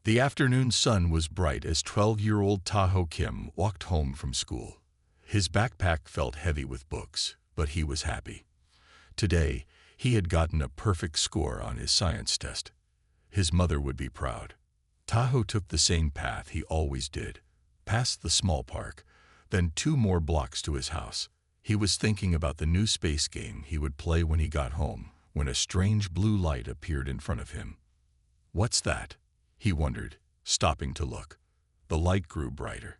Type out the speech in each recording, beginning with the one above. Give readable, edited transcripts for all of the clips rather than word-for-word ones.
The afternoon sun was bright as 12-year-old Taho Kim walked home from school. His backpack felt heavy with books, but he was happy. Today, he had gotten a perfect score on his science test. His mother would be proud. Taho took the same path he always did, past the small park, then 2 more blocks to his house. He was thinking about the new space game he would play when he got home, when a strange blue light appeared in front of him. "What's that?" he wondered, stopping to look. The light grew brighter.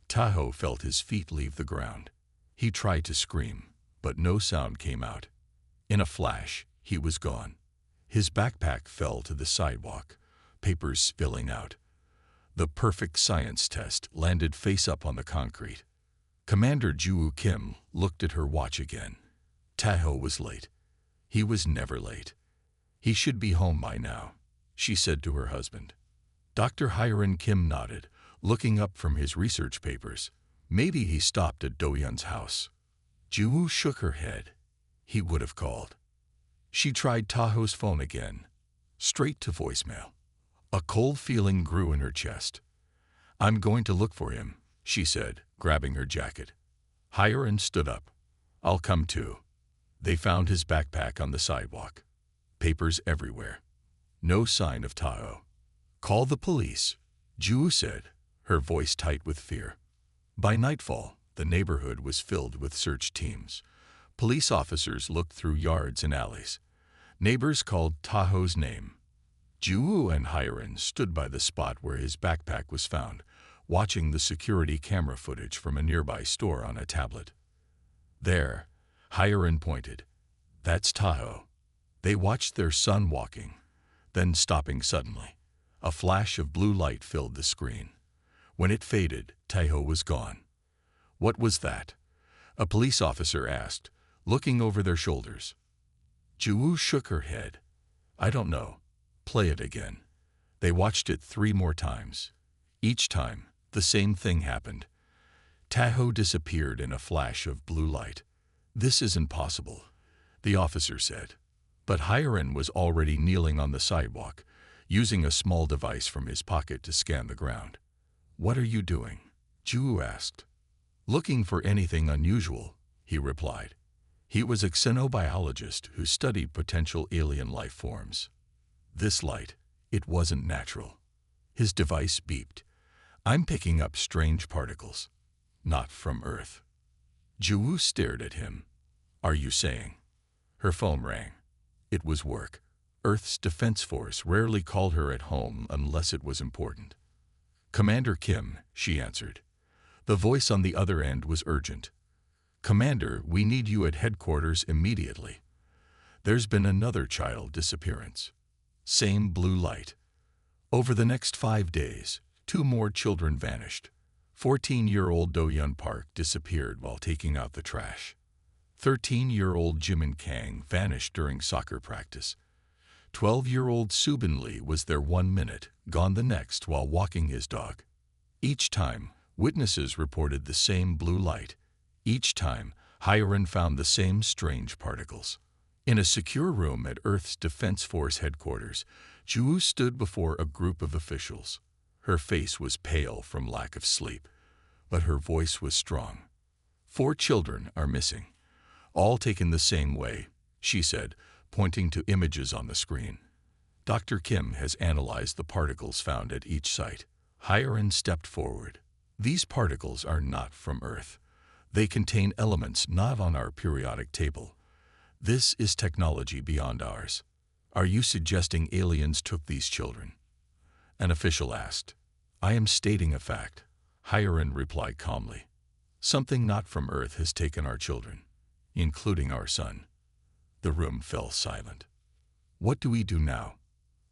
Taho felt his feet leave the ground. He tried to scream, but no sound came out. In a flash, he was gone. His backpack fell to the sidewalk, papers spilling out. The perfect science test landed face up on the concrete. Commander Joo Kim looked at her watch again. Taho was late. He was never late. He should be home by now, she said to her husband. Dr. Hyeren Kim nodded, looking up from his research papers. Maybe he stopped at Do-Yun's house. Joo shook her head. He would have called. She tried Taho's phone again. Straight to voicemail. A cold feeling grew in her chest. "I'm going to look for him," she said, grabbing her jacket. Hyeren stood up. "I'll come too." They found his backpack on the sidewalk. Papers everywhere. No sign of Taho. "Call the police," Joo said, her voice tight with fear. By nightfall, the neighborhood was filled with search teams. Police officers looked through yards and alleys. Neighbors called Taho's name. Joo and Hyeren stood by the spot where his backpack was found, watching the security camera footage from a nearby store on a tablet. "There," Hyeren pointed. "That's Taho." They watched their son walking, then stopping suddenly. A flash of blue light filled the screen. When it faded, Taho was gone. "What was that?" a police officer asked, looking over their shoulders. Joo shook her head. "I don't know. Play it again." They watched it 3 more times. Each time, the same thing happened. Taho disappeared in a flash of blue light. "This isn't possible," the officer said. But Hyeren was already kneeling on the sidewalk, using a small device from his pocket to scan the ground. "What are you doing?" Joo asked. "Looking for anything unusual," he replied. He was a xenobiologist who studied potential alien life forms. This light, it wasn't natural. His device beeped. "I'm picking up strange particles. Not from Earth." Joo stared at him. "Are you saying?" Her phone rang. It was work. Earth's Defense Force rarely called her at home unless it was important. "Commander Kim," she answered. The voice on the other end was urgent. "Commander, we need you at headquarters immediately. There's been another child disappearance." Same blue light. Over the next 5 days, 2 more children vanished. 14-year-old Do-Yun Park disappeared while taking out the trash. 13-year-old Jimin Kang vanished during soccer practice. 12-year-old Subin Lee was there 1 minute, gone the next while walking his dog. Each time, witnesses reported the same blue light. Each time, Hyeren found the same strange particles. In a secure room at Earth's Defense Force headquarters, Joo stood before a group of officials. Her face was pale from lack of sleep, but her voice was strong. 4 children are missing. All taken the same way, she said, pointing to images on the screen. Dr. Kim has analyzed the particles found at each site. Hyeren stepped forward. "These particles are not from Earth. They contain elements not on our periodic table. This is technology beyond ours. Are you suggesting aliens took these children?" An official asked. "I am stating a fact," Hyeren replied calmly. "Something not from Earth has taken our children, including our son." The room fell silent. "What do we do now?"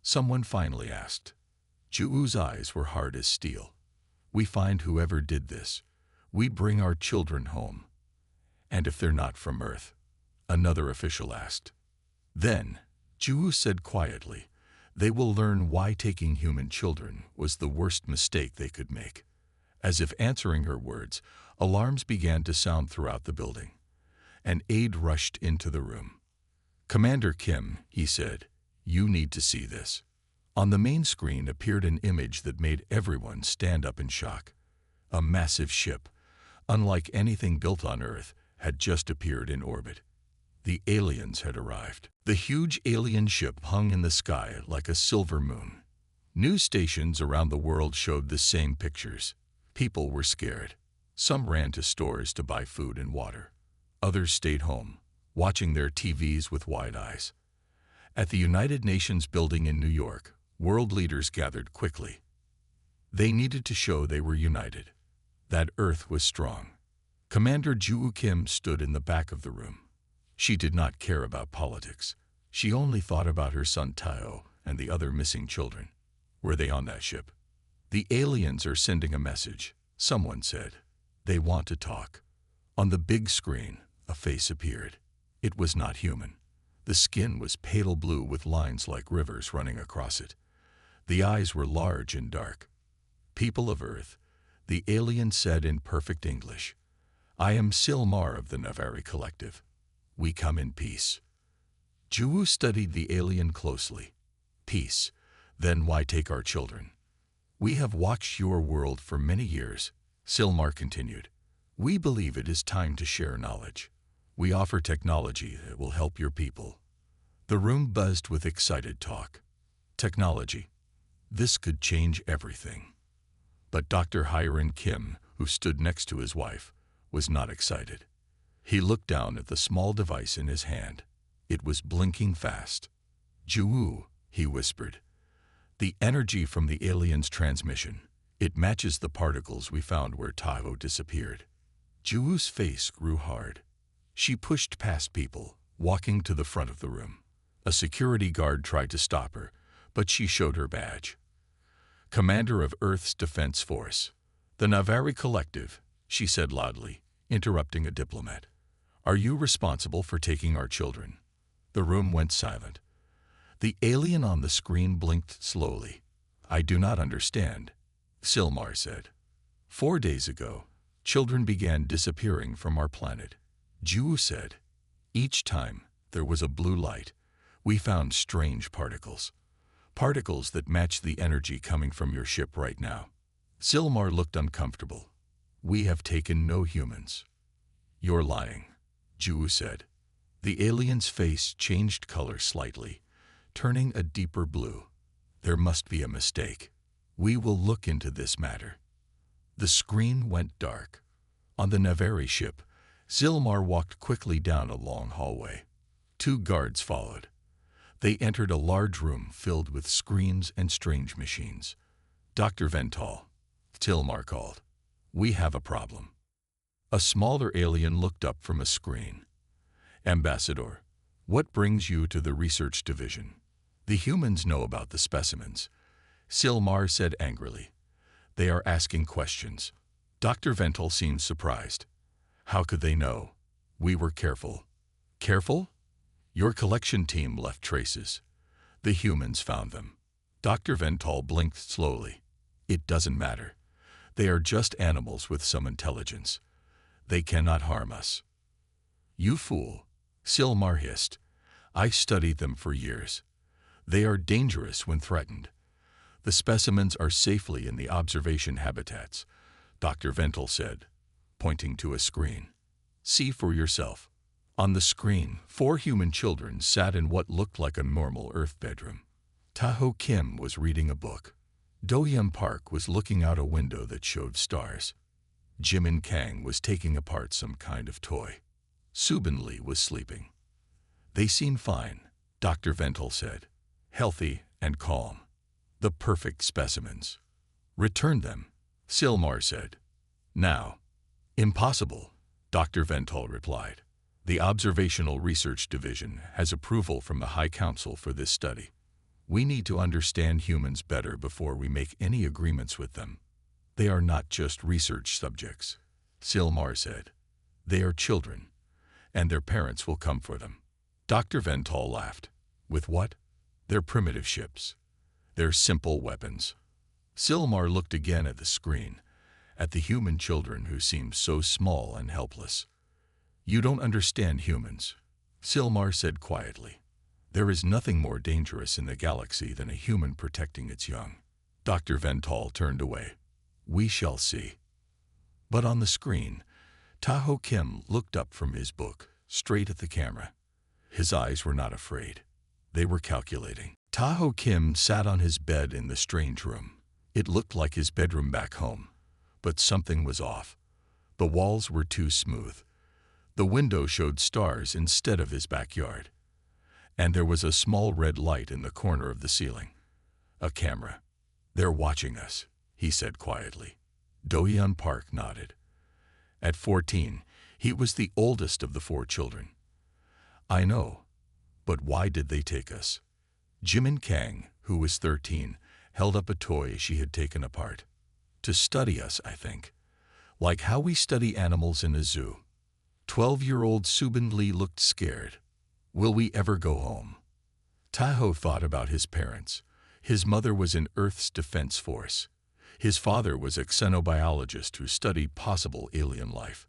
someone finally asked. Joo's eyes were hard as steel. "We find whoever did this. We bring our children home." "And if they're not from Earth?" another official asked. "Then," Joo said quietly, "they will learn why taking human children was the worst mistake they could make." As if answering her words, alarms began to sound throughout the building. An aide rushed into the room. "Commander Kim," he said, "you need to see this." On the main screen appeared an image that made everyone stand up in shock. A massive ship, unlike anything built on Earth, had just appeared in orbit. The aliens had arrived. The huge alien ship hung in the sky like a silver moon. News stations around the world showed the same pictures. People were scared. Some ran to stores to buy food and water. Others stayed home, watching their TVs with wide eyes. At the United Nations building in New York, world leaders gathered quickly. They needed to show they were united, that Earth was strong. Commander Ju Kim stood in the back of the room. She did not care about politics. She only thought about her son Tao and the other missing children. Were they on that ship? The aliens are sending a message, someone said. They want to talk. On the big screen, a face appeared. It was not human. The skin was pale blue with lines like rivers running across it. The eyes were large and dark. People of Earth, the alien said in perfect English, I am Silmar of the Navari Collective. We come in peace. Ju studied the alien closely. Peace, then why take our children? We have watched your world for many years, Silmar continued. We believe it is time to share knowledge. We offer technology that will help your people. The room buzzed with excited talk. Technology. This could change everything. But Dr. Hyran Kim, who stood next to his wife, was not excited. He looked down at the small device in his hand. It was blinking fast. Ju, he whispered. The energy from the alien's transmission. It matches the particles we found where Tao disappeared. Ju's face grew hard. She pushed past people, walking to the front of the room. A security guard tried to stop her, but she showed her badge. Commander of Earth's Defense Force. The Navari Collective, she said loudly, interrupting a diplomat. Are you responsible for taking our children? The room went silent. The alien on the screen blinked slowly. I do not understand, Silmar said. 4 days ago, children began disappearing from our planet. Ju said. Each time there was a blue light, we found strange particles. Particles that match the energy coming from your ship right now. Silmar looked uncomfortable. We have taken no humans. You're lying, Ju said. The alien's face changed color slightly, turning a deeper blue. There must be a mistake. We will look into this matter. The screen went dark. On the Navari ship, Silmar walked quickly down a long hallway. 2 guards followed. They entered a large room filled with screens and strange machines. Dr. Vental, Silmar called. We have a problem. A smaller alien looked up from a screen. Ambassador, what brings you to the research division? The humans know about the specimens, Silmar said angrily. They are asking questions. Dr. Vental seemed surprised. How could they know? We were careful. Careful? Your collection team left traces. The humans found them. Dr. Vental blinked slowly. It doesn't matter. They are just animals with some intelligence. They cannot harm us. You fool, Silmar hissed. I studied them for years. They are dangerous when threatened. The specimens are safely in the observation habitats, Dr. Vental said, pointing to a screen. See for yourself. On the screen, 4 human children sat in what looked like a normal Earth bedroom. Taho Kim was reading a book. Do-Yum Park was looking out a window that showed stars. Jimin Kang was taking apart some kind of toy. Subin Lee was sleeping. They seem fine, Dr. Vental said. Healthy and calm. The perfect specimens. Return them, Silmar said. Now. Impossible, Dr. Vental replied. The Observational Research Division has approval from the High Council for this study. We need to understand humans better before we make any agreements with them. They are not just research subjects, Silmar said. They are children, and their parents will come for them. Dr. Vental laughed. With what? Their primitive ships. Their simple weapons. Silmar looked again at the screen, at the human children who seemed so small and helpless. You don't understand humans, Silmar said quietly. There is nothing more dangerous in the galaxy than a human protecting its young. Dr. Vental turned away. We shall see. But on the screen, Tahoe Kim looked up from his book, straight at the camera. His eyes were not afraid. They were calculating. Tahoe Kim sat on his bed in the strange room. It looked like his bedroom back home. But something was off. The walls were too smooth. The window showed stars instead of his backyard. And there was a small red light in the corner of the ceiling. A camera. They're watching us, he said quietly. Do-hyun Park nodded. At 14, he was the oldest of the 4 children. I know. But why did they take us? Jimin Kang, who was 13, held up a toy she had taken apart. To study us, I think. Like how we study animals in a zoo. 12-year-old Subin Lee looked scared. Will we ever go home? Tahoe thought about his parents. His mother was in Earth's Defense Force. His father was a xenobiologist who studied possible alien life.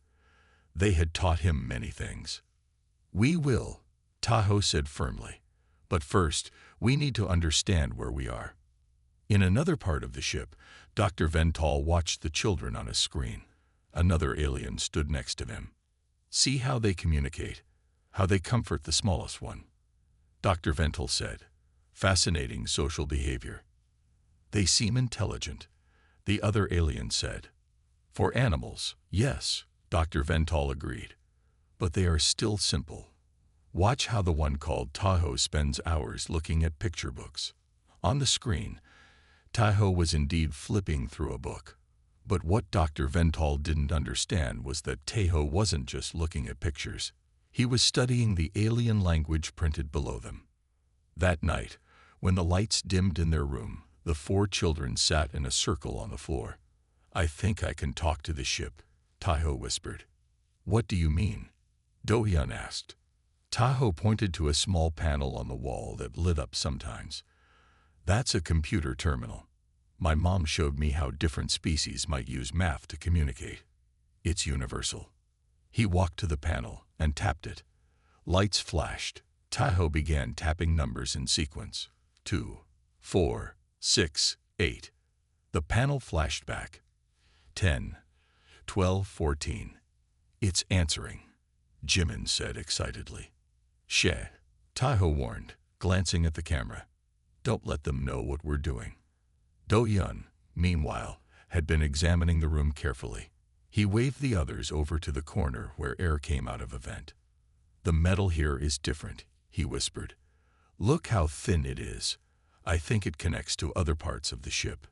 They had taught him many things. We will, Tahoe said firmly. But first, we need to understand where we are. In another part of the ship, Dr. Vental watched the children on a screen. Another alien stood next to him. See how they communicate, how they comfort the smallest one. Dr. Vental said, fascinating social behavior. They seem intelligent, the other alien said. For animals, yes, Dr. Vental agreed. But they are still simple. Watch how the one called Tahoe spends hours looking at picture books. On the screen, Tahoe was indeed flipping through a book. But what Dr. Vental didn't understand was that Tahoe wasn't just looking at pictures. He was studying the alien language printed below them. That night, when the lights dimmed in their room, the 4 children sat in a circle on the floor. I think I can talk to the ship, Tahoe whispered. What do you mean? Do-hyun asked. Tahoe pointed to a small panel on the wall that lit up sometimes. That's a computer terminal. My mom showed me how different species might use math to communicate. It's universal. He walked to the panel and tapped it. Lights flashed. Tahoe began tapping numbers in sequence. 2, 4, 6, 8. The panel flashed back. 10, 12, 14. It's answering, Jimin said excitedly. She, Tahoe warned, glancing at the camera. Don't let them know what we're doing. Do-hyun, meanwhile, had been examining the room carefully. He waved the others over to the corner where air came out of a vent. The metal here is different, he whispered. Look how thin it is. I think it connects to other parts of the ship.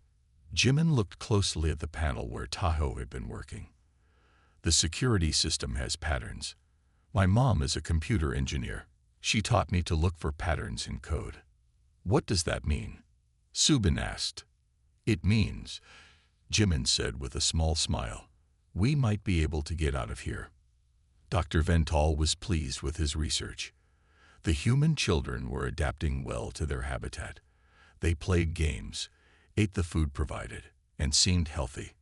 Jimin looked closely at the panel where Tahoe had been working. The security system has patterns. My mom is a computer engineer. She taught me to look for patterns in code. What does that mean? Subin asked. It means, Jimin said with a small smile, we might be able to get out of here. Dr. Vental was pleased with his research. The human children were adapting well to their habitat. They played games, ate the food provided, and seemed healthy.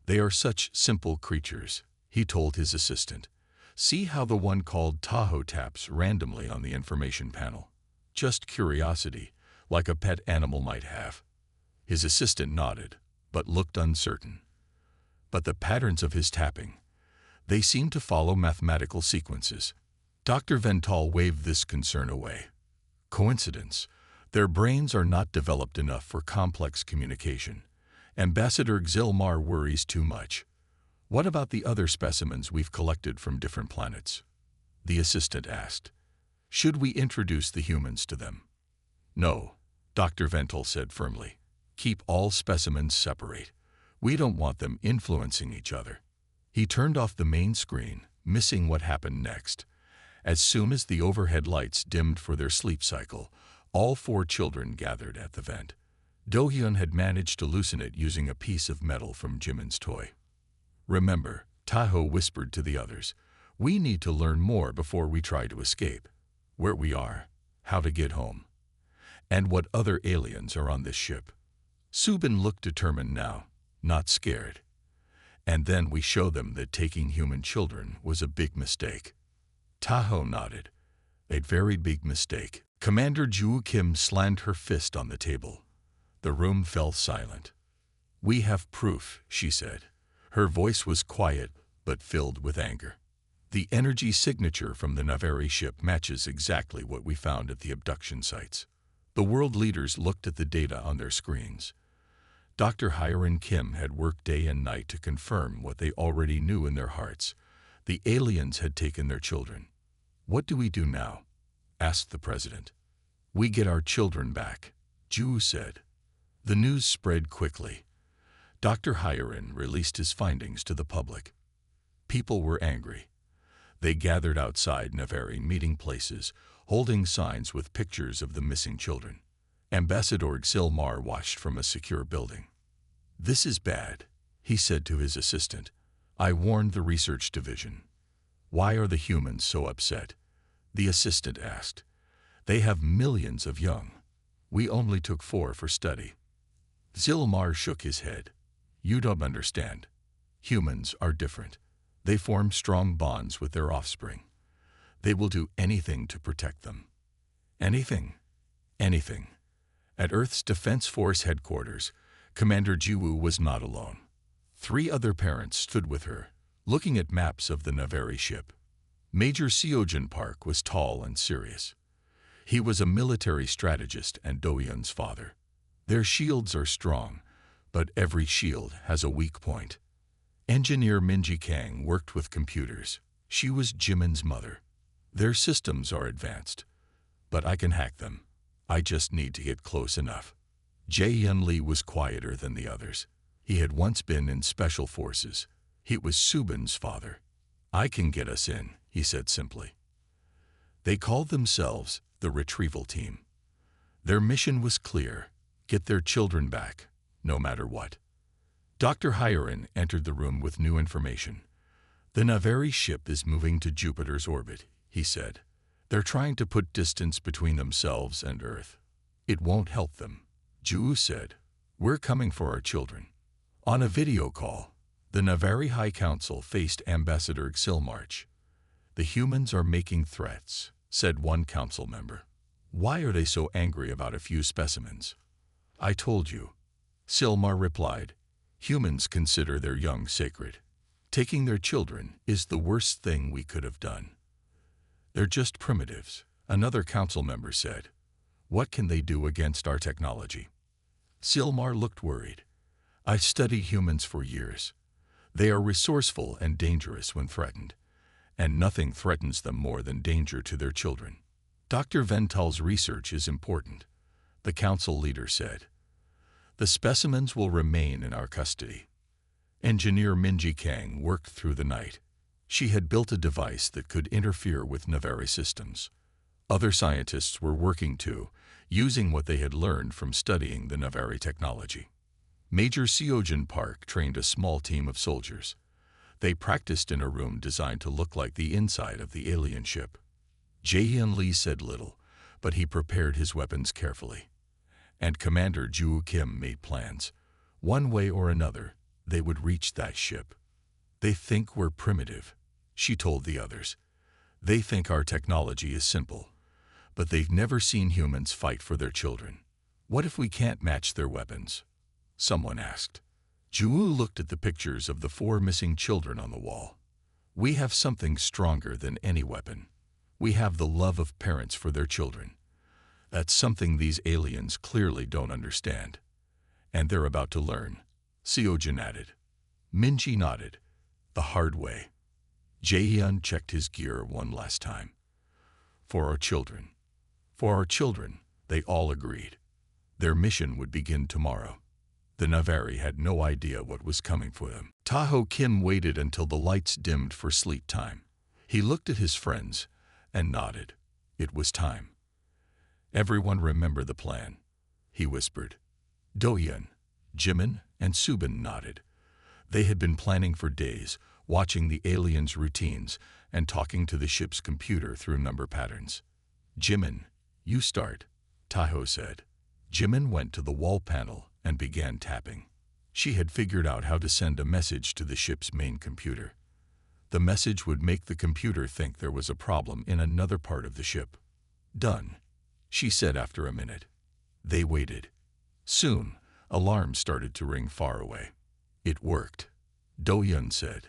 They are such simple creatures, he told his assistant. See how the one called Tahoe taps randomly on the information panel. Just curiosity, like a pet animal might have. His assistant nodded, but looked uncertain. But the patterns of his tapping, they seemed to follow mathematical sequences. Dr. Vental waved this concern away. Coincidence. Their brains are not developed enough for complex communication. Ambassador Xilmar worries too much. What about the other specimens we've collected from different planets? The assistant asked. Should we introduce the humans to them? No, Dr. Vental said firmly. Keep all specimens separate. We don't want them influencing each other. He turned off the main screen, missing what happened next. As soon as the overhead lights dimmed for their sleep cycle, all 4 children gathered at the vent. Do-hyun had managed to loosen it using a piece of metal from Jimin's toy. Remember, Tahoe whispered to the others, we need to learn more before we try to escape. Where we are, how to get home, and what other aliens are on this ship. Subin looked determined now, not scared. And then we show them that taking human children was a big mistake. Tahoe nodded. A very big mistake. Commander Ju Kim slammed her fist on the table. The room fell silent. "We have proof," she said. Her voice was quiet but filled with anger. "The energy signature from the Navari ship matches exactly what we found at the abduction sites." The world leaders looked at the data on their screens. Dr. Hiren Kim had worked day and night to confirm what they already knew in their hearts. The aliens had taken their children. "What do we do now?" asked the president. "We get our children back," Ju said. The news spread quickly. Dr. Hiren released his findings to the public. People were angry. They gathered outside Navari meeting places, holding signs with pictures of the missing children. Ambassador Xilmar watched from a secure building. "This is bad," he said to his assistant. "I warned the research division." "Why are the humans so upset?" the assistant asked. "They have millions of young. We only took 4 for study." Xilmar shook his head. "You don't understand. Humans are different. They form strong bonds with their offspring. They will do anything to protect them." "Anything?" "Anything." At Earth's Defense Force headquarters, Commander Jiwoo was not alone. 3 other parents stood with her, looking at maps of the Navari ship. Major Seojin Park was tall and serious. He was a military strategist and Do-yeon's father. Their shields are strong, but every shield has a weak point. Engineer Minji Kang worked with computers. She was Jimin's mother. "Their systems are advanced, but I can hack them. I just need to get close enough." Jae-hyun Lee was quieter than the others. He had once been in special forces. He was Subin's father. "I can get us in," he said simply. They called themselves the Retrieval Team. Their mission was clear: get their children back, no matter what. Dr. Hiren entered the room with new information. "The Navari ship is moving to Jupiter's orbit," he said. "They're trying to put distance between themselves and Earth. It won't help them." Ju said, "We're coming for our children." On a video call, the Navari High Council faced Ambassador Xilmarch. "The humans are making threats," said one council member. "Why are they so angry about a few specimens?" "I told you," Xilmar replied. "Humans consider their young sacred. Taking their children is the worst thing we could have done." "They're just primitives," another council member said. "What can they do against our technology?" Xilmar looked worried. "I've studied humans for years. They are resourceful and dangerous when threatened, and nothing threatens them more than danger to their children." "Dr. Vental's research is important," the council leader said. "The specimens will remain in our custody." Engineer Minji Kang worked through the night. She had built a device that could interfere with Navari systems. Other scientists were working too, using what they had learned from studying the Navari technology. Major Seojin Park trained a small team of soldiers. They practiced in a room designed to look like the inside of the alien ship. Jae-hyun Lee said little, but he prepared his weapons carefully. And Commander Ju Kim made plans. One way or another, they would reach that ship. "They think we're primitive," she told the others. "They think our technology is simple, but they've never seen humans fight for their children." "What if we can't match their weapons?" someone asked. Ju looked at the pictures of the 4 missing children on the wall. "We have something stronger than any weapon. We have the love of parents for their children. That's something these aliens clearly don't understand. And they're about to learn," Seojin added. Minji nodded. "The hard way." Jae-hyun checked his gear one last time. "For our children." "For our children," they all agreed. Their mission would begin tomorrow. The Navari had no idea what was coming for them. Taho Kim waited until the lights dimmed for sleep time. He looked at his friends and nodded. It was time. "Everyone remember the plan," he whispered. Do-yeon, Jimin, and Subin nodded. They had been planning for days, watching the aliens' routines and talking to the ship's computer through number patterns. "Jimin, you start," Taho said. Jimin went to the wall panel and began tapping. She had figured out how to send a message to the ship's main computer. The message would make the computer think there was a problem in another part of the ship. "Done," she said after a minute. They waited. Soon, alarms started to ring far away. It worked, Do-Yun said.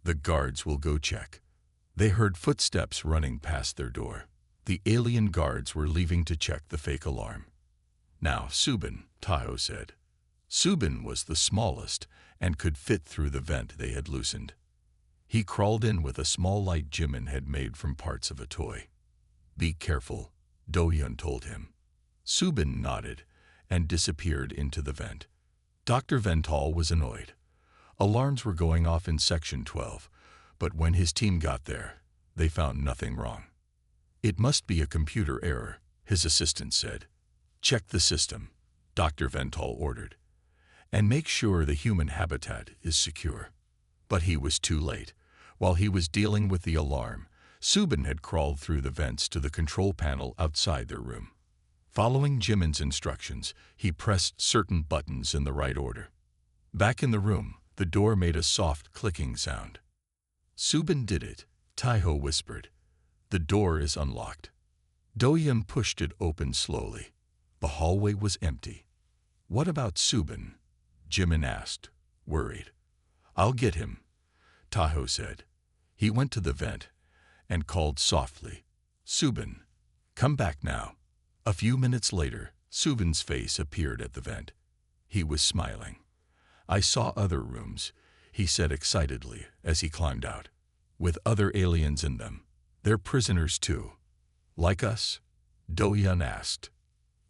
The guards will go check. They heard footsteps running past their door. The alien guards were leaving to check the fake alarm. Now, Subin, Taho said. Subin was the smallest and could fit through the vent they had loosened. He crawled in with a small light Jimin had made from parts of a toy. Be careful, Do-Yun told him. Subin nodded and disappeared into the vent. Dr. Vental was annoyed. Alarms were going off in Section 12, but when his team got there, they found nothing wrong. It must be a computer error, his assistant said. Check the system, Dr. Vental ordered, and make sure the human habitat is secure. But he was too late. While he was dealing with the alarm, Subin had crawled through the vents to the control panel outside their room. Following Jimin's instructions, he pressed certain buttons in the right order. Back in the room, the door made a soft clicking sound. Subin did it, Taho whispered. The door is unlocked. Do-Yun pushed it open slowly. The hallway was empty. What about Subin? Jimin asked, worried. I'll get him, Taho said. He went to the vent and called softly, Subin, come back now. A few minutes later, Subin's face appeared at the vent. He was smiling. I saw other rooms, he said excitedly as he climbed out, with other aliens in them. They're prisoners too. Like us? Do-Yun asked.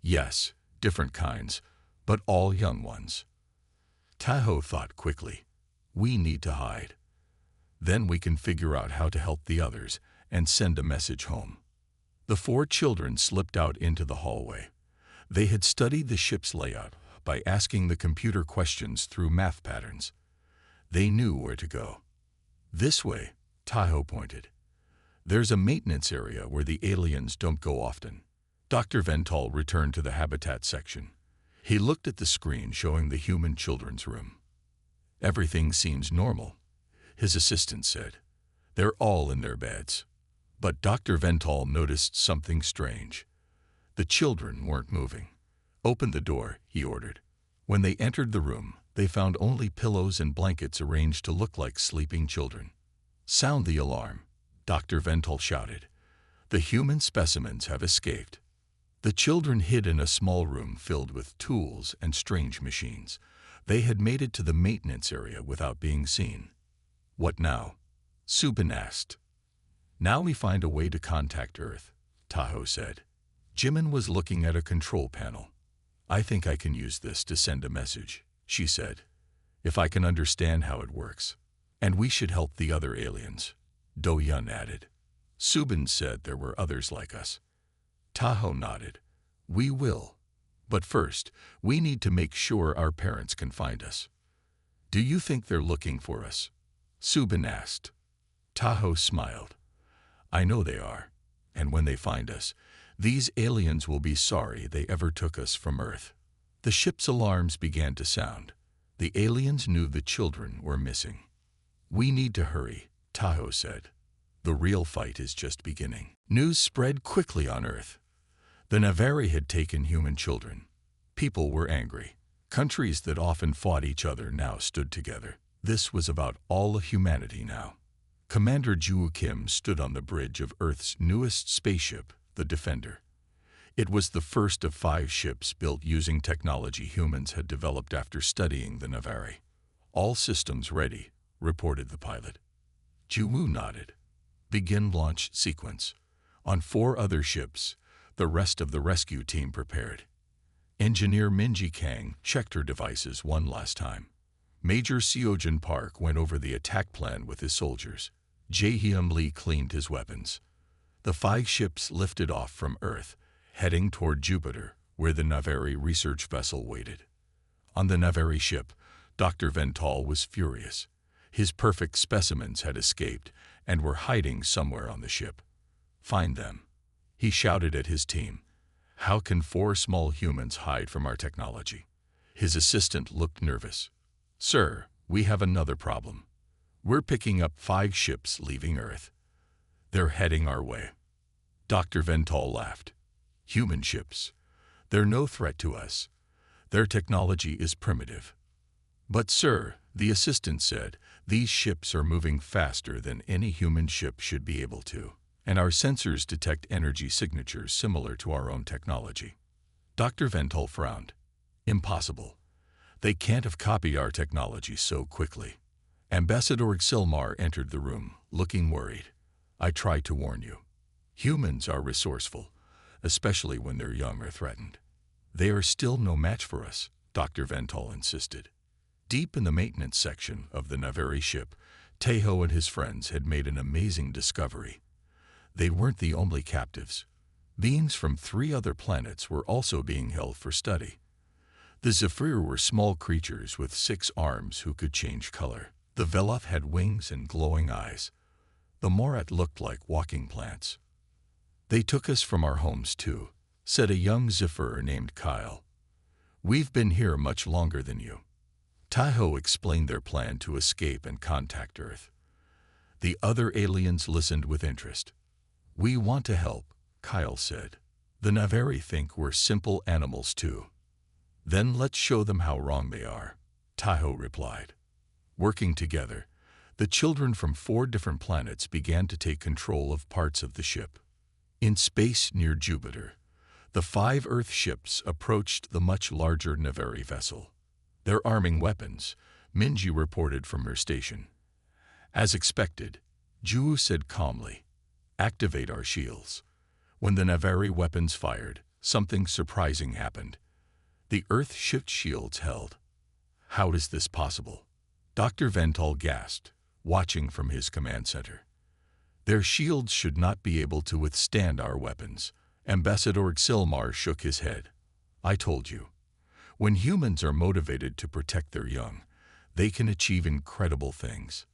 Yes, different kinds, but all young ones. Taho thought quickly. We need to hide. Then we can figure out how to help the others and send a message home. The four children slipped out into the hallway. They had studied the ship's layout by asking the computer questions through math patterns. They knew where to go. This way, Taho pointed. There's a maintenance area where the aliens don't go often. Dr. Vental returned to the habitat section. He looked at the screen showing the human children's room. Everything seems normal, his assistant said. They're all in their beds. But Dr. Vental noticed something strange. The children weren't moving. Open the door, he ordered. When they entered the room, they found only pillows and blankets arranged to look like sleeping children. Sound the alarm, Dr. Vental shouted. The human specimens have escaped. The children hid in a small room filled with tools and strange machines. They had made it to the maintenance area without being seen. What now? Subin asked. Now we find a way to contact Earth, Taho said. Jimin was looking at a control panel. I think I can use this to send a message, she said, if I can understand how it works. And we should help the other aliens, Do-Yun added. Subin said there were others like us. Taho nodded. We will. But first, we need to make sure our parents can find us. Do you think they're looking for us? Subin asked. Taho smiled. I know they are. And when they find us, these aliens will be sorry they ever took us from Earth. The ship's alarms began to sound. The aliens knew the children were missing. We need to hurry, Taho said. The real fight is just beginning. News spread quickly on Earth. The Navari had taken human children. People were angry. Countries that often fought each other now stood together. This was about all of humanity now. Commander Ju Kim stood on the bridge of Earth's newest spaceship, the Defender. It was the first of 5 ships built using technology humans had developed after studying the Navari. All systems ready, reported the pilot. Ju nodded. Begin launch sequence. On 4 other ships, the rest of the rescue team prepared. Engineer Minji Kang checked her devices one last time. Major Seojin Park went over the attack plan with his soldiers. Jae-Hyun Lee cleaned his weapons. The 5 ships lifted off from Earth, heading toward Jupiter, where the Navari research vessel waited. On the Navari ship, Dr. Vental was furious. His perfect specimens had escaped and were hiding somewhere on the ship. Find them, he shouted at his team. How can 4 small humans hide from our technology? His assistant looked nervous. Sir, we have another problem. We're picking up 5 ships leaving Earth. They're heading our way. Dr. Vental laughed. Human ships. They're no threat to us. Their technology is primitive. But sir, the assistant said, these ships are moving faster than any human ship should be able to, and our sensors detect energy signatures similar to our own technology. Dr. Ventol frowned. Impossible. They can't have copied our technology so quickly. Ambassador Xilmar entered the room, looking worried. I tried to warn you. Humans are resourceful, especially when they're young or threatened. They are still no match for us, Dr. Ventol insisted. Deep in the maintenance section of the Navari ship, Tejo and his friends had made an amazing discovery. They weren't the only captives. Beings from 3 other planets were also being held for study. The Zephyr were small creatures with 6 arms who could change color. The Veloth had wings and glowing eyes. The Morat looked like walking plants. They took us from our homes too, said a young Zephyr named Kyle. We've been here much longer than you. Tejo explained their plan to escape and contact Earth. The other aliens listened with interest. We want to help, Kyle said. The Navari think we're simple animals too. Then let's show them how wrong they are, Tejo replied. Working together, the children from 4 different planets began to take control of parts of the ship. In space near Jupiter, the 5 Earth ships approached the much larger Navari vessel. They're arming weapons, Minji reported from her station. As expected, Ju said calmly, activate our shields. When the Navari weapons fired, something surprising happened. The Earth ship shields held. How is this possible? Dr. Ventol gasped, watching from his command center. Their shields should not be able to withstand our weapons. Ambassador Xilmar shook his head. I told you. When humans are motivated to protect their young, they can achieve incredible things.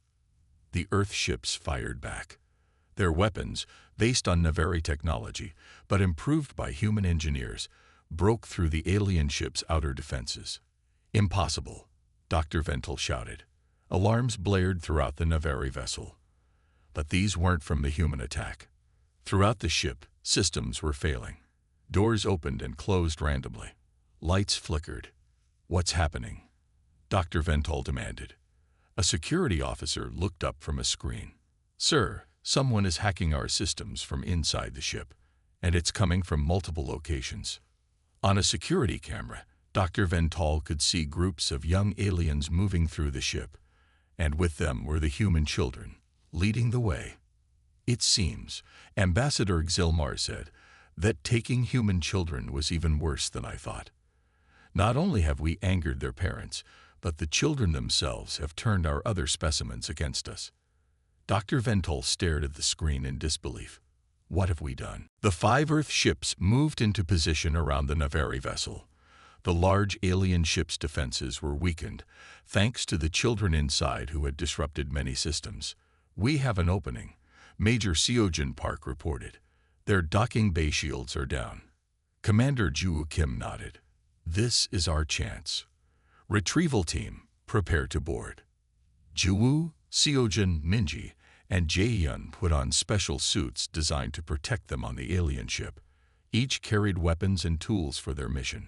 The Earth ships fired back. Their weapons, based on Navari technology, but improved by human engineers, broke through the alien ship's outer defenses. Impossible, Dr. Ventol shouted. Alarms blared throughout the Navari vessel. But these weren't from the human attack. Throughout the ship, systems were failing. Doors opened and closed randomly. Lights flickered. What's happening? Dr. Ventol demanded. A security officer looked up from a screen. Sir, someone is hacking our systems from inside the ship, and it's coming from multiple locations. On a security camera, Dr. Ventol could see groups of young aliens moving through the ship, and with them were the human children, leading the way. It seems, Ambassador Xilmar said, that taking human children was even worse than I thought. Not only have we angered their parents, but the children themselves have turned our other specimens against us. Dr. Ventol stared at the screen in disbelief. What have we done? The 5 Earth ships moved into position around the Navari vessel. The large alien ship's defenses were weakened, thanks to the children inside who had disrupted many systems. We have an opening, Major Seojin Park reported. Their docking bay shields are down. Commander Ju Kim nodded. This is our chance. Retrieval team, prepare to board. Ju, Seojin, Minji, and Jaehyun put on special suits designed to protect them on the alien ship. Each carried weapons and tools for their mission.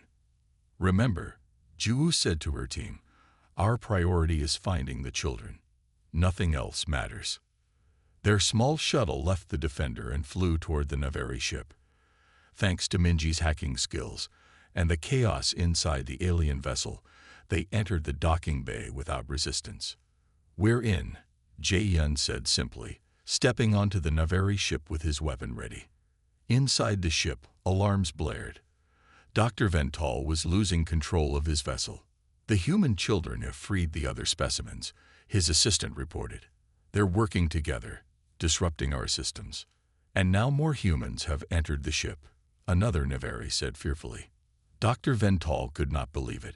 Remember, Ju said to her team, our priority is finding the children. Nothing else matters. Their small shuttle left the Defender and flew toward the Navari ship. Thanks to Minji's hacking skills and the chaos inside the alien vessel, they entered the docking bay without resistance. We're in, Jaehyun said simply, stepping onto the Navari ship with his weapon ready. Inside the ship, alarms blared. Dr. Ventol was losing control of his vessel. The human children have freed the other specimens, his assistant reported. They're working together, disrupting our systems. And now more humans have entered the ship, another Navari said fearfully. Dr. Ventol could not believe it.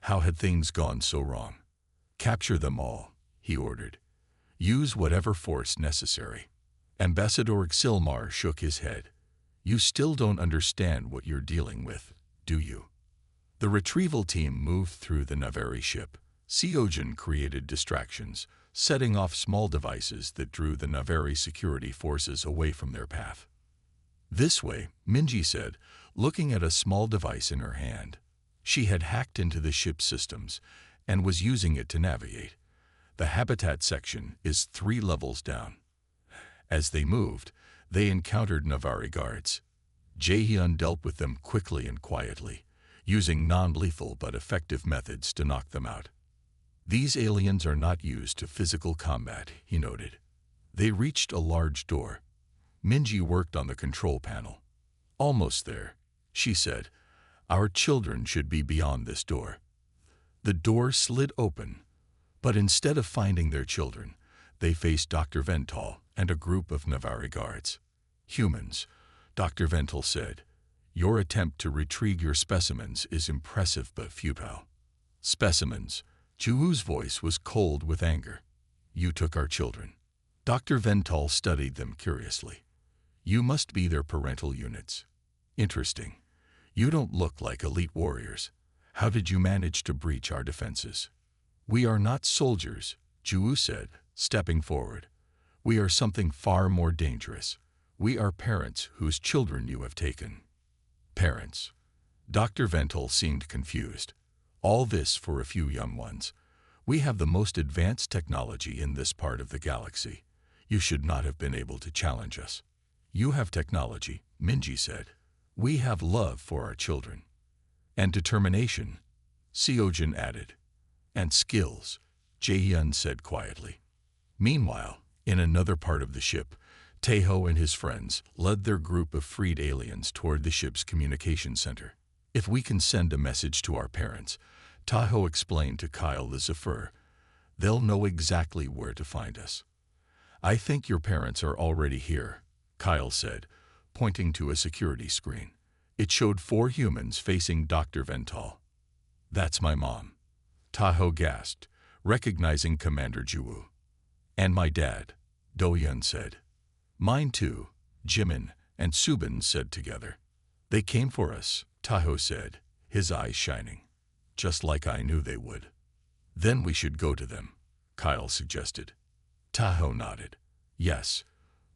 How had things gone so wrong? Capture them all, he ordered. Use whatever force necessary. Ambassador Xilmar shook his head. You still don't understand what you're dealing with, do you? The retrieval team moved through the Navari ship. Seojin created distractions, setting off small devices that drew the Navari security forces away from their path. This way, Minji said, looking at a small device in her hand. She had hacked into the ship's systems and was using it to navigate. The habitat section is 3 levels down. As they moved, they encountered Navari guards. Jaehyun dealt with them quickly and quietly, using non-lethal but effective methods to knock them out. These aliens are not used to physical combat, he noted. They reached a large door. Minji worked on the control panel. Almost there, she said. Our children should be beyond this door. The door slid open, but instead of finding their children, they faced Dr. Vental and a group of Navari guards. Humans, Dr. Vental said. Your attempt to retrieve your specimens is impressive but futile. Specimens. Juwoo's voice was cold with anger. You took our children. Dr. Vental studied them curiously. You must be their parental units. Interesting. You don't look like elite warriors. How did you manage to breach our defenses? We are not soldiers, Juwoo said, stepping forward. We are something far more dangerous. We are parents whose children you have taken. Parents. Dr. Vental seemed confused. All this for a few young ones. We have the most advanced technology in this part of the galaxy. You should not have been able to challenge us. You have technology, Minji said. We have love for our children. And determination, Seojin added. And skills, Jaehyun said quietly. Meanwhile, in another part of the ship, Taeho and his friends led their group of freed aliens toward the ship's communication center. If we can send a message to our parents, Taeho explained to Kyle the Zephyr, they'll know exactly where to find us. I think your parents are already here, Kyle said, pointing to a security screen. It showed 4 humans facing Dr. Vental. That's my mom. Taeho gasped, recognizing Commander Juwoo. And my dad, Dohyun said. Mine too, Jimin and Subin said together. They came for us, Taeho said, his eyes shining. Just like I knew they would. Then we should go to them, Kyle suggested. Taeho nodded. Yes.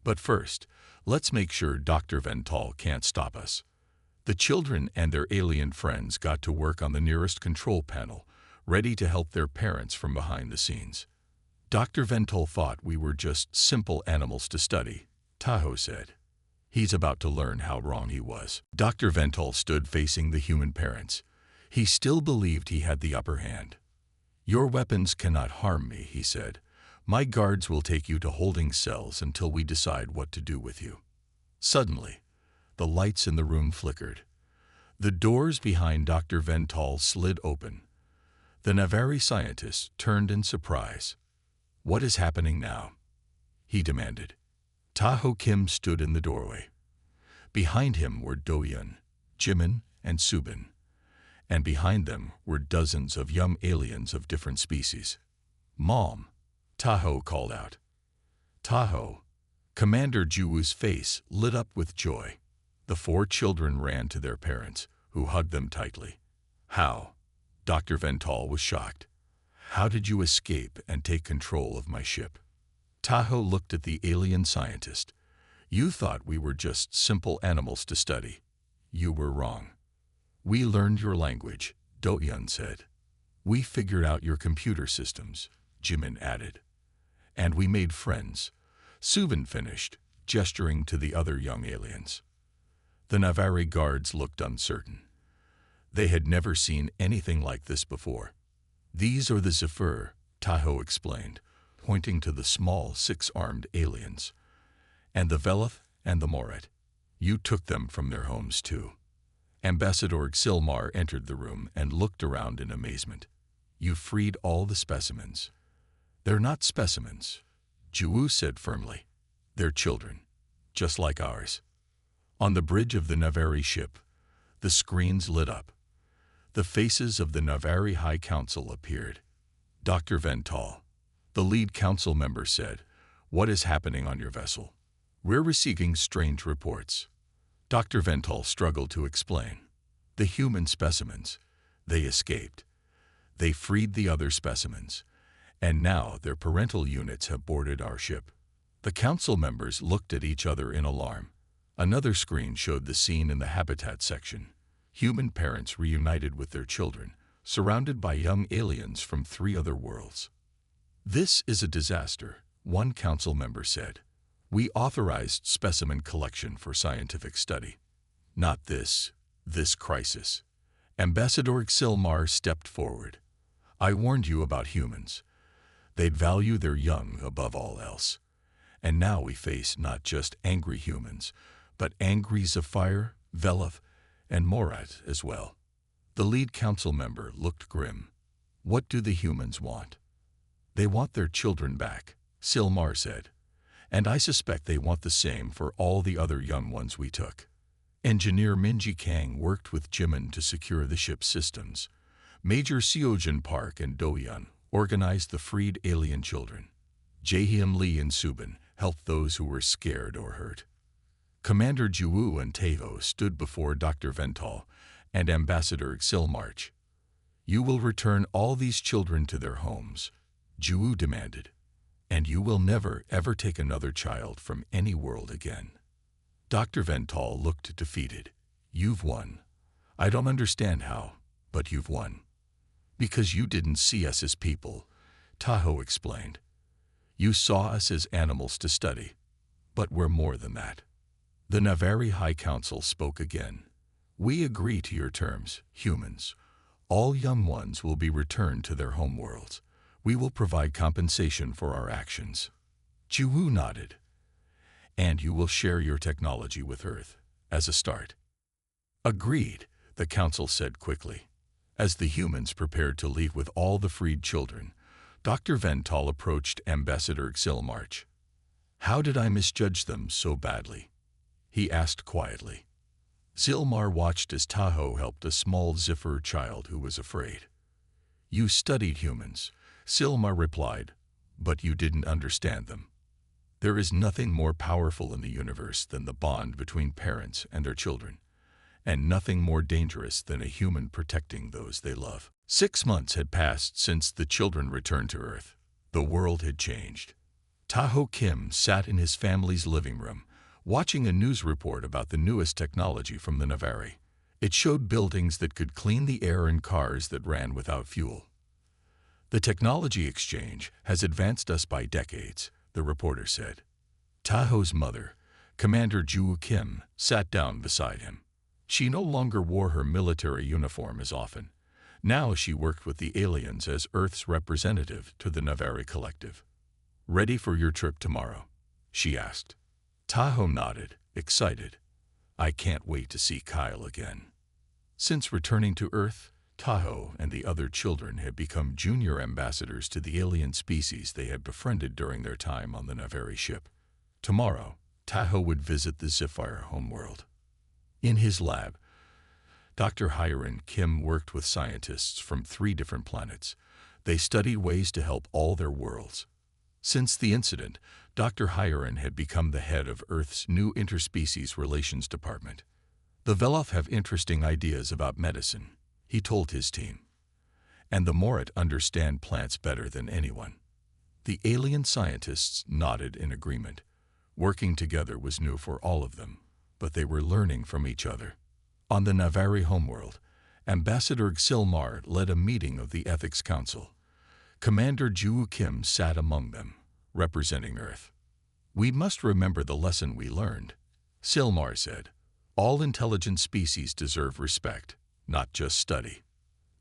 But first, let's make sure Dr. Vental can't stop us. The children and their alien friends got to work on the nearest control panel, ready to help their parents from behind the scenes. Dr. Vental thought we were just simple animals to study, Taeho said. He's about to learn how wrong he was. Dr. Vental stood facing the human parents. He still believed he had the upper hand. Your weapons cannot harm me, he said. My guards will take you to holding cells until we decide what to do with you. Suddenly, the lights in the room flickered. The doors behind Dr. Vental slid open. The Navari scientist turned in surprise. What is happening now? He demanded. Taeho Kim stood in the doorway. Behind him were Dohyun, Jimin, and Subin. And behind them were dozens of young aliens of different species. Mom, Taeho called out. Taeho. Commander Juwoo's face lit up with joy. The 4 children ran to their parents, who hugged them tightly. How? Dr. Vental was shocked. How did you escape and take control of my ship? Taeho looked at the alien scientist. You thought we were just simple animals to study. You were wrong. We learned your language, Dohyun said. We figured out your computer systems, Jimin added. And we made friends, Subin finished, gesturing to the other young aliens. The Navari guards looked uncertain. They had never seen anything like this before. These are the Zephyr, Taeho explained, pointing to the small 6-armed aliens. And the Velith and the Moret. You took them from their homes too. Ambassador Xilmar entered the room and looked around in amazement. You freed all the specimens. They're not specimens, Juwoo said firmly. They're children, just like ours. On the bridge of the Navari ship, the screens lit up. The faces of the Navari High Council appeared. Dr. Vental, the lead council member, said, What is happening on your vessel? We're receiving strange reports. Dr. Vental struggled to explain. The human specimens, they escaped. They freed the other specimens, and now their parental units have boarded our ship. The council members looked at each other in alarm. Another screen showed the scene in the habitat section. Human parents reunited with their children, surrounded by young aliens from 3 other worlds. "This is a disaster," one council member said. "We authorized specimen collection for scientific study. Not this crisis." Ambassador Xilmar stepped forward. "I warned you about humans. They'd value their young above all else. And now we face not just angry humans, but angry Zephyr, Velov, and Morat as well." The lead council member looked grim. "What do the humans want?" "They want their children back," Silmar said. "And I suspect they want the same for all the other young ones we took." Engineer Minji Kang worked with Jimin to secure the ship's systems. Major Seojin Park and Do-hyun organized the freed alien children. Jaehyun Lee and Subin helped those who were scared or hurt. Commander Juwoo and Taeho stood before Dr. Vental and Ambassador Xilmarch. "You will return all these children to their homes," Juwoo demanded, "and you will never ever take another child from any world again." Dr. Vental looked defeated. "You've won. I don't understand how, but you've won." "Because you didn't see us as people," Tahoe explained. "You saw us as animals to study. But we're more than that." The Navari High Council spoke again. "We agree to your terms, humans. All young ones will be returned to their homeworlds. We will provide compensation for our actions." Juwoo nodded. "And you will share your technology with Earth, as a start." "Agreed," the Council said quickly. As the humans prepared to leave with all the freed children, Dr. Vental approached Ambassador Xilmarch. "How did I misjudge them so badly?" he asked quietly. Xilmar watched as Tahoe helped a small Zephyr child who was afraid. "You studied humans," Xilmar replied, "but you didn't understand them. There is nothing more powerful in the universe than the bond between parents and their children, and nothing more dangerous than a human protecting those they love." 6 months had passed since the children returned to Earth. The world had changed. Tahoe Kim sat in his family's living room, watching a news report about the newest technology from the Navari. It showed buildings that could clean the air and cars that ran without fuel. "The technology exchange has advanced us by decades," the reporter said. Tahoe's mother, Commander Ju Kim, sat down beside him. She no longer wore her military uniform as often. Now she worked with the aliens as Earth's representative to the Navari Collective. "Ready for your trip tomorrow?" she asked. Tahoe nodded, excited. "I can't wait to see Kyle again." Since returning to Earth, Tahoe and the other children had become junior ambassadors to the alien species they had befriended during their time on the Navari ship. Tomorrow, Tahoe would visit the Zephyr homeworld. In his lab, Dr. Hiren Kim worked with scientists from 3 different planets. They studied ways to help all their worlds. Since the incident, Dr. Hiren had become the head of Earth's new interspecies relations department. "The Velov have interesting ideas about medicine," he told his team. "And the Morat understand plants better than anyone." The alien scientists nodded in agreement. Working together was new for all of them, but they were learning from each other. On the Navari homeworld, Ambassador Xilmar led a meeting of the Ethics Council. Commander Ju Kim sat among them, representing Earth. "We must remember the lesson we learned," Xilmar said. "All intelligent species deserve respect, not just study."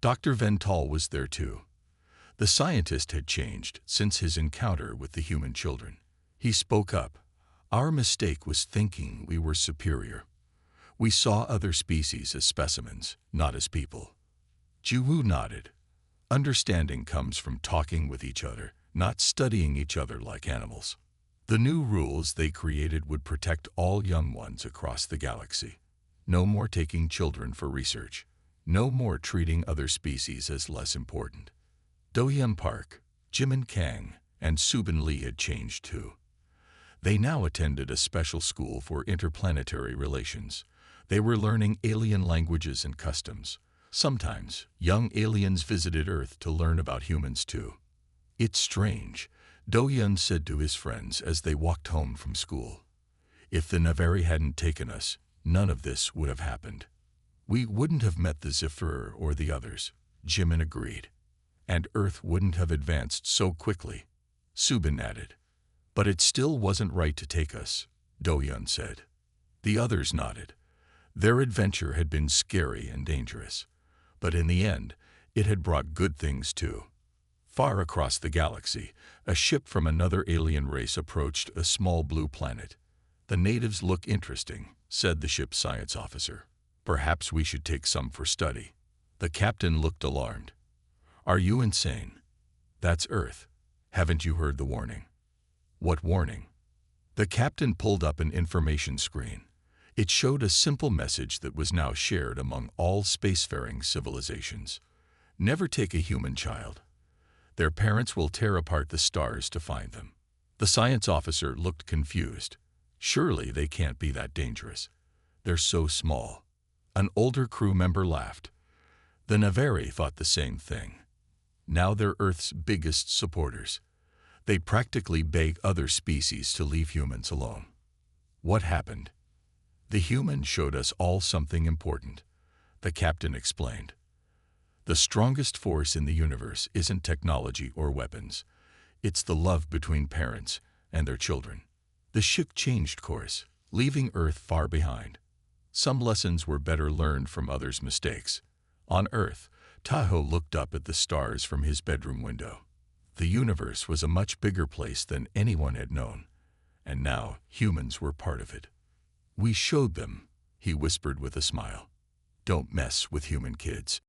Dr. Vental was there too. The scientist had changed since his encounter with the human children. He spoke up. "Our mistake was thinking we were superior. We saw other species as specimens, not as people." Juwoo nodded. "Understanding comes from talking with each other, not studying each other like animals." The new rules they created would protect all young ones across the galaxy. No more taking children for research. No more treating other species as less important. Do-hyun Park, Jimin Kang, and Subin Lee had changed too. They now attended a special school for interplanetary relations. They were learning alien languages and customs. Sometimes, young aliens visited Earth to learn about humans too. "It's strange," Do-hyun said to his friends as they walked home from school. If the Navari hadn't taken us, none of this would have happened. We wouldn't have met the Zephyr or the others, Jimin agreed. And Earth wouldn't have advanced so quickly, Subin added. But it still wasn't right to take us, Do-Hyun said. The others nodded. Their adventure had been scary and dangerous, but in the end, it had brought good things too. Far across the galaxy, a ship from another alien race approached a small blue planet. The natives look interesting, said the ship's science officer. Perhaps we should take some for study. The captain looked alarmed. Are you insane? That's Earth. Haven't you heard the warning? What warning? The captain pulled up an information screen. It showed a simple message that was now shared among all spacefaring civilizations. Never take a human child. Their parents will tear apart the stars to find them. The science officer looked confused. Surely they can't be that dangerous. They're so small. An older crew member laughed. The Navari thought the same thing. Now they're Earth's biggest supporters. They practically beg other species to leave humans alone. What happened? The human showed us all something important, the captain explained. The strongest force in the universe isn't technology or weapons. It's the love between parents and their children. The ship changed course, leaving Earth far behind. Some lessons were better learned from others' mistakes. On Earth, Tahoe looked up at the stars from his bedroom window. The universe was a much bigger place than anyone had known, and now humans were part of it. We showed them, he whispered with a smile. Don't mess with human kids.